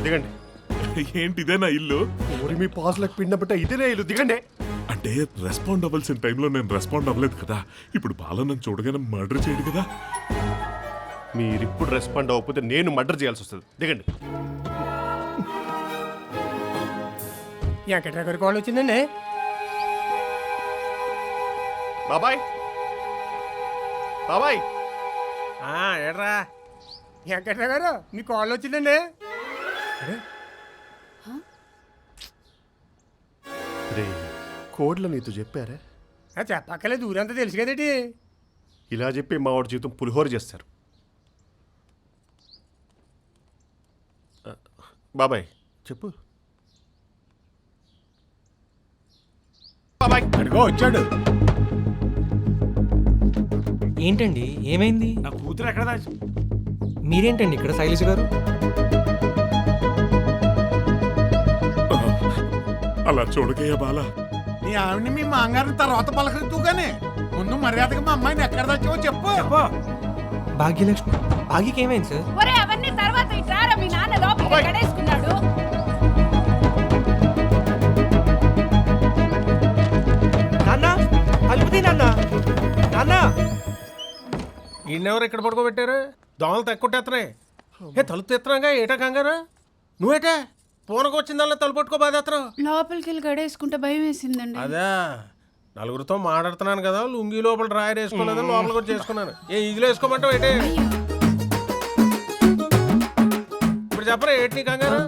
దిగండి. ఏంటి ఇదే నా ఇల్లు? ఊరి మీ పాసులకు పిండబట్ట ఇదేనా ఇల్లు? దిగండి. అంటే రెస్పాండ్ అవ్వాల్సిన టైంలో నేను రెస్పాండ్ అవ్వలేదు కదా. ఇప్పుడు బాల నన్ను చూడగానే మర్డర్ చేయడు కదా. మీరు ఇప్పుడు రెస్పాండ్ అవ్వకపోతే నేను మర్డర్ చేయాల్సి వస్తుంది. దిగండి. ఎక్కడ దగ్గర కాల్ వచ్చిందండి? బాబాయ్ బాబాయ్ ఏడ్రా ఎక్కడ గారు మీ కాల్ వచ్చిందండి? రే కోడ్లు నీతో చెప్పారా? చెప్పక్కలేదు, ఊరంతా తెలుసు కదేటి. ఇలా చెప్పి మా వాడి జీవితం పులిహోర చేస్తారు. బాబాయ్ చెప్పు. బాబాయ్ అడుగో వచ్చాడు. ఏంటండి ఏమైంది? నా కూతురు ఎక్కడ దాచి? మీరేంటండి ఇక్కడ శైలజ గారు? అలా చూడకయ్యా బాల. నీ ఆవిడని మీ మాంగారిని తర్వాత పలకరిద్దుగానే ముందు మర్యాదగా మా అమ్మాయిని ఎక్కడ దాచావో చెప్పు. భాగ్యలక్ష్మి, భాగ్యకి ఏమైంది సార్? ఒరే అవన్నీ తర్వాత ఇట్రారా, మీ నాన్న లోపలికి గడేసుకున్నాడు. నాన్న కలుపుతీ నాన్న. నాన్న ఈయనెవరు ఇక్కడ పడుకోబెట్టారు? దోమలు తెక్కొట్టేస్తున్నాయి. తలుపు తెస్తున్నాగా ఏటా కంగారు? నువ్వేటా పూనకు వచ్చిందల్లా తలుపు పట్టుకో బాధేస్తున్నావు. లోపలికి వెళ్ళి గడేసుకుంటే భయం వేసిందండి. అదే నలుగురితో మాట్లాడుతున్నాను కదా, లుంగి లోపల డ్రాయర్ వేసుకోలేదు, లోపల కూడా చేసుకున్నాను. ఇదిలో వేసుకోమంటావు ఏంటి? ఇప్పుడు చెప్పరా ఏంటి నీ కంగారు?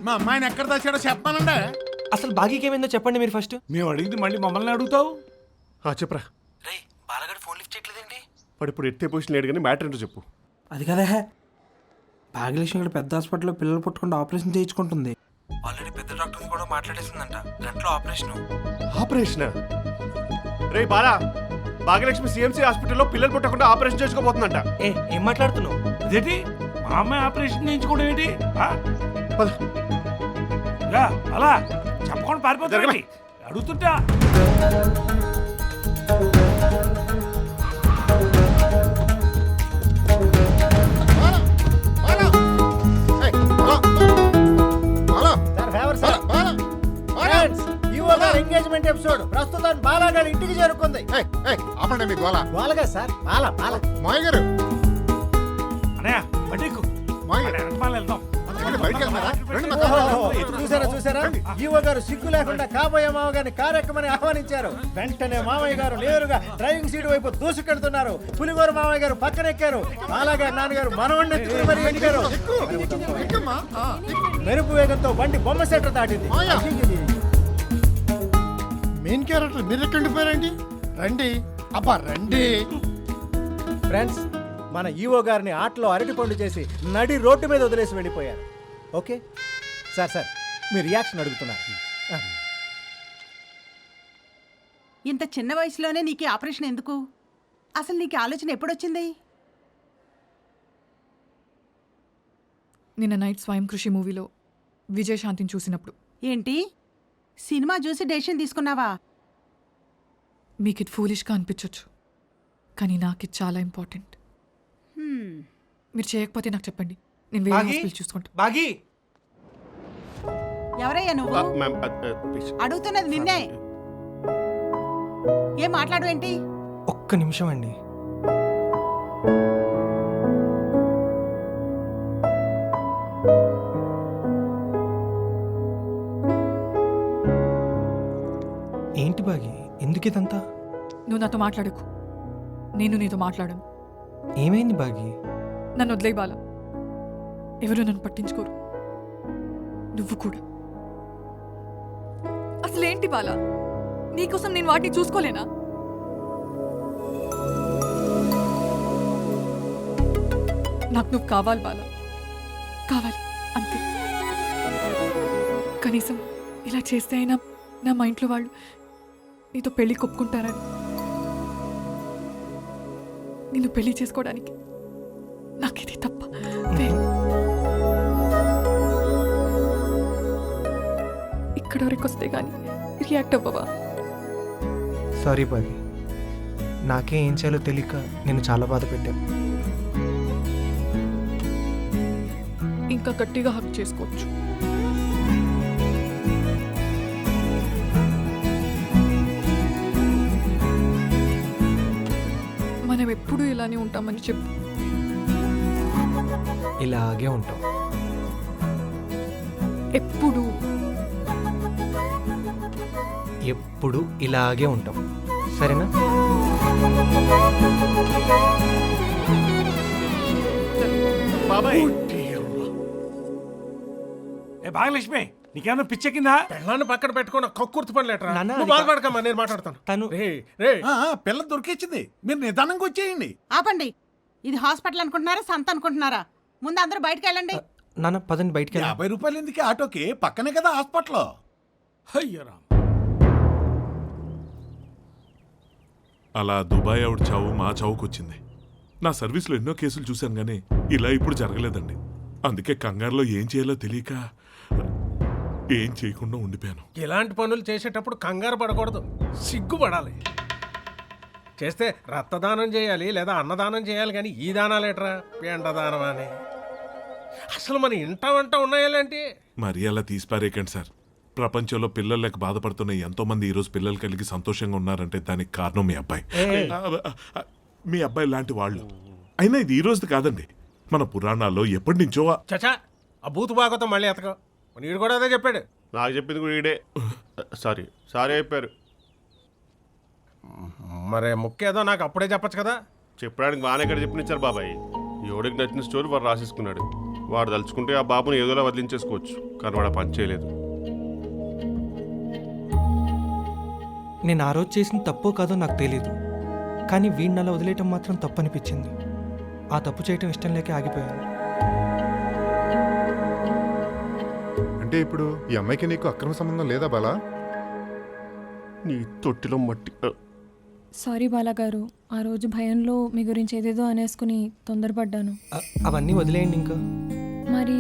మా అమ్మాయిని ఎక్కడ దాచాడో చెప్పానండి. అసలు భాగ్యకి ఏమైందో చెప్పండి మీరు ఫస్ట్. మేము అడిగింది మళ్ళీ మమ్మల్ని అడుగుతావు? చెప్పరా. రేయ్ బాలగాడు ఫోన్ లిఫ్ట్ చేయట్లేదండి. వాడు ఇప్పుడు ఎత్తే పొజిషన్ లేడు కానీ మ్యాటర్ ఏంటో చెప్పు. అది కదా భాగ్యలక్ష్మి ఇక్కడ పెద్ద హాస్పిటల్లో పిల్లలు పుట్టకుండా ఆపరేషన్ చేయించుకుంటుంది. ఆల్రెడీ పెద్ద డాక్టర్ని కూడా మాట్లాడేసిందంట. గంటలో ఆపరేషన్. ఆపరేషనా? రే బాలా, భాగ్యలక్ష్మి సిఎంసి హాస్పిటల్లో పిల్లలు పుట్టకుండా ఆపరేషన్ చేసుకోబోతుందంట. ఏం మాట్లాడుతున్నావు? అదేంటి మా అమ్మాయి ఆపరేషన్ చేయించుకోవడం ఏంటి? పద. అలా చెప్పకుండా పారిపోతారు. అడుగుతుంటా ఎంగేజ్మెంట్ ఎపిసోడ్ ప్రస్తుతం బాలాగారి ఇంటికి చేరుకుంది. ఆపండి మీ గోళ. బాలగా సార్ బాలా బాలా మాయ గారు చూసారా ఈవో గారు సిగ్గు లేకుండా కాబోయే మామ గారిని కార్యక్రమాన్ని ఆహ్వానించారు. వెంటనే మామయ్య గారు నేరుగా డ్రైవింగ్ సీట్ వైపు దూసుకెళ్తున్నారు. పులిగోరు మామయ్య గారు పక్కన ఎక్కారు. బాలాగారి నాన్నగారు మనవణ్ణి మరి ఎక్కారు. మెరుపు వేగంతో బండి బొమ్మ సెట్ దాటింది. మెయిన్ క్యారెక్టర్ మీరు ఎక్కడ ఉండిపోయారండి? రండి అబ్బా రండి. ఫ్రెండ్స్, మన ఈవో గారిని ఆటలో అరటిపండు చేసి నడి రోడ్డు మీద వదిలేసి వెళ్ళిపోయారు. ఓకే సార్ మీ రియాక్షన్ అడుగుతున్నారు. ఇంత చిన్న వయసులోనే నీకు ఆపరేషన్ ఎందుకు? అసలు నీకు ఆలోచన ఎప్పుడొచ్చింది? నిన్న నైట్ స్వయం కృషి మూవీలో విజయశాంతిని చూసినప్పుడు. ఏంటి సినిమా చూసి డెసిషన్ తీసుకున్నావా? మీకు ఇది ఫూలిష్గా అనిపించవచ్చు, కానీ నాకు ఇది చాలా ఇంపార్టెంట్. మీరు చేయకపోతే నాకు చెప్పండి, నేను వేరే హాస్పిటల్ చూసుకుంటా. భాగి, ఎవరయ్యా నువ్వు? అడుగుతున్నది నిన్నే. ఏం మాట్లాడవేంటి? ఒక్క నిమిషం అండి. ఏంటి బాగి, ఎందుకు ఇదంతా? నువ్వు నాతో మాట్లాడకు, నేను నీతో మాట్లాడను. ఏమైంది బాగి? నన్ను వదిలేయ్ బాల. ఎవరు నన్ను పట్టించుకోరు, నువ్వు కూడా. అసలేంటి బాల, నీకోసం నేను వాటిని చూసుకోలేనా? నాకు నువ్వు కావాలి బాల, కావాలి అంతే. కనీసం ఇలా చేస్తే అయినా నా మా ఇంట్లో వాళ్ళు నీతో పెళ్లి కొప్పుకుంటారని. నిన్ను పెళ్లి చేసుకోవడానికి నాకు ఇది తప్ప ఇక్కడ వరకు వస్తే కానీ రియాక్ట్ అవ్వవా? సారీ బాగి, నాకే ఏం చేయాలో తెలియక నేను చాలా బాధ పెట్టాను. ఇంకా గట్టిగా హక్ చేసుకోవచ్చు. మనం ఎప్పుడూ ఇలానే ఉంటామని చెప్పు. ఇలాగే ఉంటాం. ఎప్పుడు ఎప్పుడు ఇలాగే ఉంటాం. సరేనా? బాబాయ్ ఏ భాగలక్ష్మి, నీకేమన్నా పిచ్చెక్కిందా? పెళ్ళాన్ని పక్కన పెట్టుకున్న కక్కుర్తి పనిలేటరా. నాన్న, నువ్వు బాధపడకమ్మా, నేను మాట్లాడతాను. తను పిల్ల దొరికిచ్చింది, మీరు నిదానంగా వచ్చేయండి. ఆపండి. ఇది హాస్పిటల్ అనుకుంటున్నారా, సంత అనుకుంటున్నారా? ముందు అందరూ బయటకు వెళ్ళండి. నాన్న పదండి బయటికి వెళ్దాం. 50 రూపాయలు ఎందుకు ఆటోకి? పక్కనే కదా హాస్పిటల్. అయ్యరా, అలా దుబాయ్ ఆవిడ చావు మా చావుకు వచ్చింది. నా సర్వీస్లో ఎన్నో కేసులు చూశాను కానీ ఇలా ఇప్పుడు జరగలేదండి. అందుకే కంగారులో ఏం చేయాలో తెలియక ఏం చేయకుండా ఉండిపోయాను. ఇలాంటి పనులు చేసేటప్పుడు కంగారు పడకూడదు, సిగ్గుపడాలి. చేస్తే రక్తదానం చేయాలి లేదా అన్నదానం చేయాలి, కానీ ఈ దానాలేట్రా, పిండదానం అని. అసలు మన ఇంట వంట ఉన్నాయాలంటే మరి అలా తీసిపారేకండి సార్. ప్రపంచంలో పిల్లలు లేక బాధపడుతున్న ఎంతో మంది ఈరోజు పిల్లలు కలిగి సంతోషంగా ఉన్నారంటే దానికి కారణం మీ అబ్బాయి. మీ అబ్బాయి లాంటి వాళ్ళు. అయినా ఇది ఈ రోజుది కాదండి, మన పురాణాల్లో ఎప్పటి నుంచో. చచా, ఆ బూతు బాగోతాం మళ్ళీ ఎతక. నీడు కూడా అదే చెప్పాడు. నాకు చెప్పింది కూడా ఈడే. సారీ అయిపోయారు. మరే ముక్కేదో నాకు అప్పుడే చెప్పచ్చు కదా. చెప్పడానికి బాగానే ఇక్కడ చెప్పినిచ్చారు బాబాయ్. ఎవడికి నచ్చిన స్టోరీ వాడు రాసేసుకున్నాడు. వాడు తలుచుకుంటే ఆ బాబుని ఏదోలా వదిలించేసుకోవచ్చు, కానీ వాడు పని చేయలేదు. నేను ఆ రోజు చేసిన తప్పో కాదో నాకు తెలీదు, కానీ వీడిని అలా వదిలేయటం మాత్రం తప్పు అనిపించింది. ఆ తప్పు చేయటం ఇష్టం లేక ఆగిపోయాను. అంటే ఇప్పుడు ఈ అమ్మాయికి నీకు అక్రమ సంబంధం లేదా బాలా? నీ తొట్టిలో మట్టి. సారీ బాలాగారు, ఆ రోజు భయంలో మీ గురించి ఏదేదో అనేసుకుని తొందరపడ్డాను. అవన్నీ వదిలేయండి ఇంకా. మరి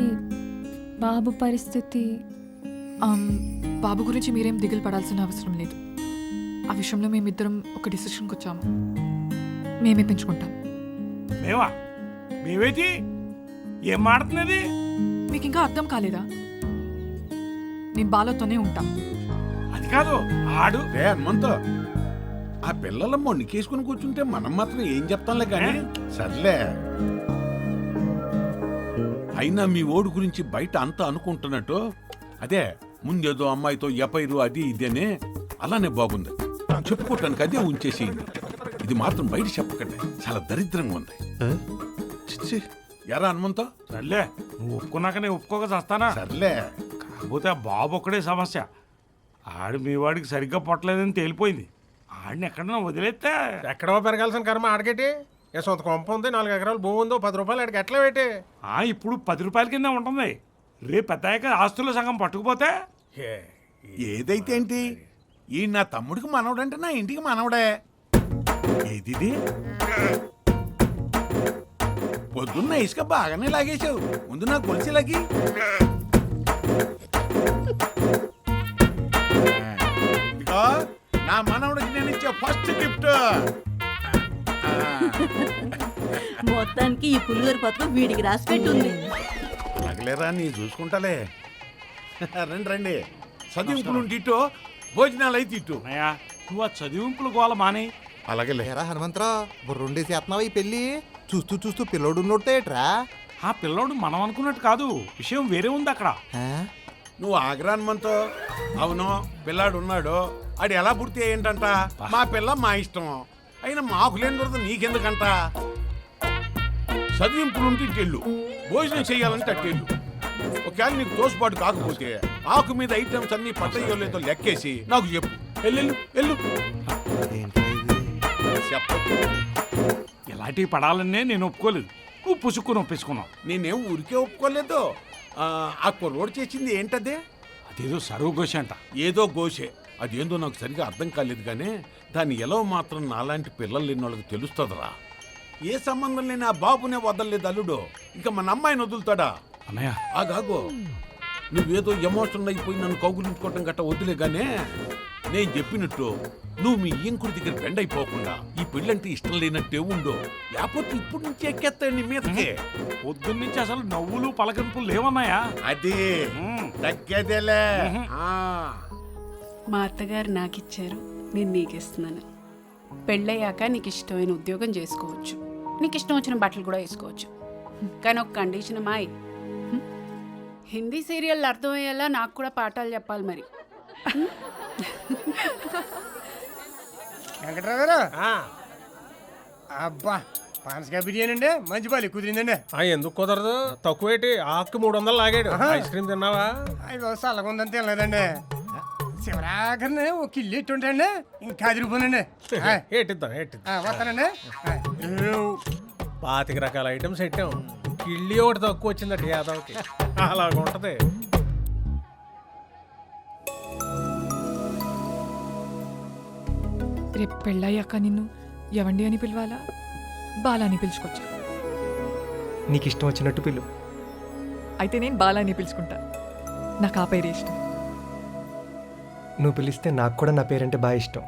బాబు పరిస్థితి? బాబు గురించి మీరేం దిగులు పడాల్సిన అవసరం లేదు. ఆ విషయంలో మేమిద్దరం ఒక డిసిషన్కి వచ్చాము. మేమే పెంచుకుంటాం. మేమేంటి ఏం మాడుతున్నది? మీకు ఇంకా అర్థం కాలేదా? నేను బాలతోనే ఉంటాం. అది కాదు ఆడు హనుమంతో ఆ పిల్లల మొండికేసుకుని కూర్చుంటే మనం మాత్రం ఏం చెప్తాంలే కానీ. సర్లే, అయినా మీ ఓడి గురించి బయట అంతా అనుకుంటున్నట్టు అదే ముందేదో అమ్మాయితో ఎపైరు అది ఇదేనే అలానే బాగుంది చెప్పుకోవటానికి, అదే ఉంచేసేయండి. ఇది మాత్రం బయట చెప్పకండి, చాలా దరిద్రంగా ఉంది. ఎరా హనుమంతో? సర్లే, నువ్వు ఒప్పుకున్నాక నేను ఒప్పుకోక చేస్తానా? సర్లే, కాకపోతే ఆ బాబు ఒక్కడే సమస్య. ఆడు మీ వాడికి సరిగ్గా పొట్టలేదని తేలిపోయింది. ఆడిని ఎక్కడన్నా వదిలేస్తే ఎక్కడో పెరగాల్సిన కర్మ ఆడకేటి. ఏ సొంత కొంప ఉంది, 4 ఎకరాలు భూమి ఉందో, 10 రూపాయలు ఆడికి ఎట్లా పెట్టి. ఇప్పుడు 10 రూపాయల కింద ఉంటుంది. రేపు పెద్దాక ఆస్తుల సగం పట్టుకుపోతే ఏదైతే ఏంటి, ఈ నా తమ్ముడికి మనవడంటే నా ఇంటికి మనవడే. ఏది పొద్దున్న ఇసుక బాగానే లాగేశావు, ముందు నాకు గొలిసి లాగి. ఇదిగో నా మనవడికి నేను ఇచ్చే ఫస్ట్ గిఫ్ట్. మొత్తానికి ఈ పులిహోర పథకం వీడికి రాసి పెట్టుంది. తగలేరా, నీ చూసుకుంటాలే. రండి రండి, చదివింపులు ఇటు, భోజనాలు అయితే ఇటు. అన్నయ్య, నువ్వు ఆ చదివింపుల గోల మానే. అలాగే హనుమంతరావు బుర్రుండి చేస్తున్నావా ఈ పెళ్లి? చూస్తూ చూస్తూ పిల్లోడు నోటేట్రా. ఆ పిల్లోడు మనం అనుకున్నట్టు కాదు, విషయం వేరే ఉంది అక్కడ. నువ్వు ఆగ్రాన్మంతో అవును పిల్లాడు ఉన్నాడు, ఆడు ఎలా పుడితే ఏంటంట, మా పిల్ల మా ఇష్టం. అయినా మాకు లేని దొరద నీకెందుకంట? చదివింపులుంటే ఇట్టెళ్ళు, భోజనం చెయ్యాలంటే అట్టెళ్ళు. ఒకవేళ నీకు తోసుపాటు కాకపోతే ఆకు మీద ఐటమ్స్ అన్ని పట్టయ్యో లేదో లెక్కేసి నాకు చెప్పు. వెళ్ళు వెళ్ళు. ఇలాంటివి పడాలనే నేను ఒప్పుకోలేదు, నువ్వు పుసుక్కుని ఒప్పేసుకున్నావు. నేనేం ఊరికే ఒప్పుకోలేదు. ఆ కుర్రోడు చేసింది ఏంటదే? అదేదో సరువు గోష అంట. ఏదో గోషే, అదేందో నాకు సరిగా అర్థం కాలేదు కానీ దాన్ని ఎలా మాత్రం నాలాంటి పిల్లలు లేని వాళ్ళకి తెలుస్తుందిరా. ఏ సంబంధం లేని ఆ బాబునే వదలలేదు అల్లుడు, ఇంకా మన అమ్మాయిని వదులుతాడా? అన్నయ్య ఆగాగో, నువ్వేదో ఎమోషనల్ అయిపోయి నన్ను కౌగులించుకోవటం గట్ట వద్దులే గానే, నేను చెప్పినట్టు నువ్వు మీ ఇంకుడి దగ్గర బెండ్ అయిపోకుండా ఈ పెళ్ళంటే ఇష్టం లేనట్టే ఉండో లేకపోతే ఇప్పుడు నుంచి ఎక్కేస్తాడు నీ మీదకి. పొద్దున్నుంచి అసలు నవ్వులు పలకరింపులు లేవన్నాయా? అదే తగ్గేదేలే. మా అత్తగారు నాకు ఇచ్చారు, నేను నీకు ఇస్తున్నాను. పెళ్ళయ్యాక నీకు ఇష్టమైన ఉద్యోగం చేసుకోవచ్చు, నీకు ఇష్టం వచ్చిన బట్టలు కూడా వేసుకోవచ్చు. కానీ ఒక కండిషన్ మాయ్, హిందీ సీరియల్ అర్థమయ్యేలా నాకు కూడా పాఠాలు చెప్పాలి మరి. వెంకట్రావు గారు, అబ్బా పానసకాయ బిర్యానీ అండి, మంచి పాలి కుదిరిందండి. ఎందుకు కుదరదు? తక్కువేటి ఆకు 300 లాగాడు. ఐస్ క్రీమ్ తిన్నావా? అయ్యో చల్లగుందని తినలేదండి. శివరాకర్ని ఒక కిల్లు ఎట్టుంటండి, ఇంకా అదిరిపోనండి. ఏటిద్దాం వస్తానండి. 25 రకాల ఐటమ్స్ పెట్టాం. కిళ్ళి ఒకటి తక్కువ వచ్చిందట యాదవ్కి. అలాగుంటది. రేపు పెళ్ళయ్యాక నిన్ను ఎవండి అని పిలవాలా, బాలా అని పిలుచుకోవచ్చా? నీకు ఇష్టం వచ్చినట్టు పిలు. అయితే నేను బాలా అని పిలుచుకుంటా, నాకు ఆ పేరే ఇష్టం. నువ్వు పిలిస్తే నాకు కూడా నా పేరంటే బాగా ఇష్టం.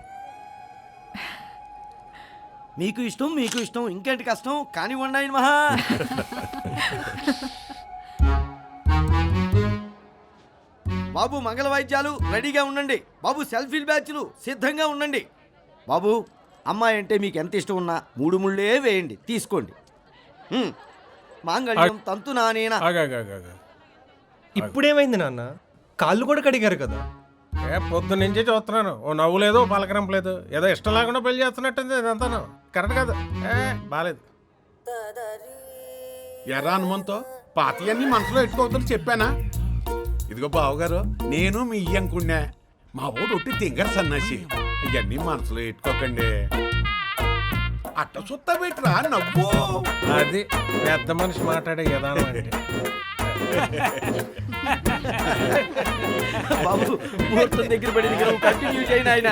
మీకు ఇష్టం, మీకు ఇష్టం, ఇంకేంటి కష్టం? కానివ్వండి ఆయన మహా. బాబు మంగళ వాయిద్యాలు రెడీగా ఉండండి. బాబు సెల్ఫీ బ్యాచ్లు సిద్ధంగా ఉండండి. బాబు అమ్మాయి అంటే మీకు ఎంత ఇష్టం ఉన్నా 3 ముళ్ళే వేయండి, తీసుకోండి. మాంగళ్యం తంతు నానేనా. ఇప్పుడేమైంది నాన్న? కాళ్ళు కూడా కడిగారు కదా. పొద్దున్న నుంచి చూస్తున్నాను, ఓ నవ్వు లేదు, ఓ పలకరింపు లేదు. ఏదో ఇష్టం లేకుండా పెళ్లి చేస్తున్నట్టుంది. ఇదంతాను కరెక్ట్ కాదు, బాలేదు. ఎర్రా హనుమంతో పాతయన్నీ మనసులో పెట్టుకోవద్దని చెప్పానా? ఇదిగో బావగారు, నేను మీ ఇయ్యంకున్నా, మా ఓడు ఒట్టి తింగర సన్నాసి. ఇవన్నీ మనసులో పెట్టుకోకండి. అట్ట సుత్త పెట్టరా నవ్వు. అది పెద్ద మనిషి మాట్లాడే విధానం అంటే. బాబు ముహూర్తం దగ్గర పడింది, కంటిన్యూ చేయను ఆయన.